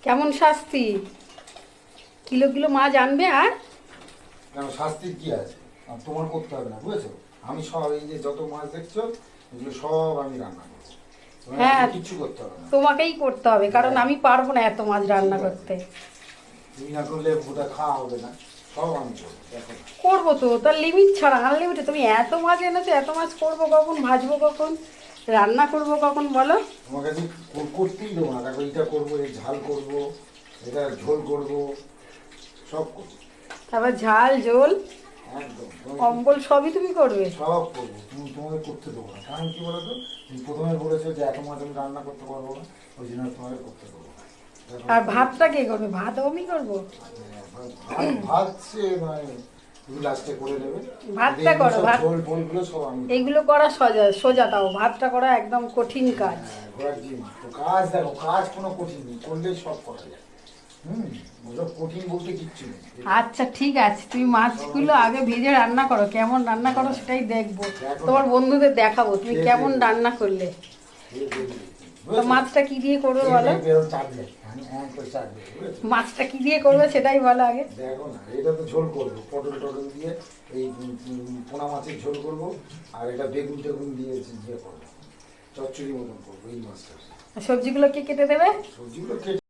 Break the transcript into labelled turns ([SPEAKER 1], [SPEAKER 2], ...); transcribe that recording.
[SPEAKER 1] কেমন শাস্তি? Kilo kilo মাছ আনবে আর
[SPEAKER 2] কেন শাস্তির কি আছে? আর তোমার করতে হবে না, বুঝেছো? আমি সব এই যে যত মাছ দেখছো এগুলো সব আমি রান্না করবো। তোমার
[SPEAKER 1] হ্যাঁ,
[SPEAKER 2] কিচ্ছু করতে হবে না।
[SPEAKER 1] তোমাকেই করতে হবে, কারণ আমি পারবো না এত মাছ রান্না
[SPEAKER 2] ঠিক আছে।
[SPEAKER 1] করতে।
[SPEAKER 2] তুমি না করলে বোধহয় খাওয়া হবে না। সব আমি করবো, দেখো না।
[SPEAKER 1] করবো তো, তার লিমিট ছাড়া আনলিমিটে। তুমি এত মাছ এনেছো, এত মাছ করবো কখন, ভাজবো কখন, রান্না করবো কখন বলো?
[SPEAKER 2] তোমাকে আমি করতেই দেবো না। দেখো, এটা করবো, এই ঝাল করবো, এটা ঝোল করবো, সব করবো।
[SPEAKER 1] তারপর ঝাল ঝোল
[SPEAKER 2] একদম
[SPEAKER 1] অম্বল সবই তুমি করবে?
[SPEAKER 2] সব করবো। তোমাকে করতে দেবো না, কারণ কি বলতো, তুমি প্রথমে বলেছো যে এত মাছ আমি রান্না করতে পারবো না, ওই জন্য তোমাকে করতে দেবো না। দেখো,
[SPEAKER 1] আর ভাতটা কে করবে? ভাতও আমি করবো?
[SPEAKER 2] ভাত সে নয়, তুমি লাস্টে করে নেবে।
[SPEAKER 1] ভাতটা
[SPEAKER 2] এইগুলো
[SPEAKER 1] করো,
[SPEAKER 2] সব
[SPEAKER 1] ভাত।
[SPEAKER 2] ঝোল ফোলগুলো সব আমি
[SPEAKER 1] এইগুলো করা সোজা সোজা, তাও ভাতটা করা একদম কঠিন কাজ।
[SPEAKER 2] ঘোরার জিনিস তো। কাজ দেখো, কাজ কোনো কঠিন নেই, করলেই সব করা যায়। ওসব কঠিন বলতে কিচ্ছু নেই।
[SPEAKER 1] আচ্ছা ঠিক আছে, তুমি মাছগুলো আগে ভেজে রান্না করো, কেমন রান্না করো সেটাই দেখবো।
[SPEAKER 2] দেখো
[SPEAKER 1] তোমার
[SPEAKER 2] না।
[SPEAKER 1] বন্ধুদের দেখাবো তুমি
[SPEAKER 2] খেয়ে
[SPEAKER 1] কেমন
[SPEAKER 2] দেখবে।
[SPEAKER 1] রান্না করলে।
[SPEAKER 2] খেয়ে দেখবে,
[SPEAKER 1] তো
[SPEAKER 2] বুঝেছো?
[SPEAKER 1] মাছটা কি দিয়ে করবে
[SPEAKER 2] খেয়ে
[SPEAKER 1] বলো?
[SPEAKER 2] দেখবে, এরকম চাটবে, করে চাটবে, বুঝেছো?
[SPEAKER 1] মাছটা কি দিয়ে করবে সেটাই বলো আগে।
[SPEAKER 2] দেখো না, এটা তো ঝোল করবো পটল টটল দিয়ে, এই পোনা মাছের ঝোল করবো, আর এটা বেগুন টেগুন দিয়ে করবো, চচ্চড়ি মতন করবো এই মাছটা।
[SPEAKER 1] আর সবজিগুলো কে কেটে দেবে?
[SPEAKER 2] সবজিগুলো কেটে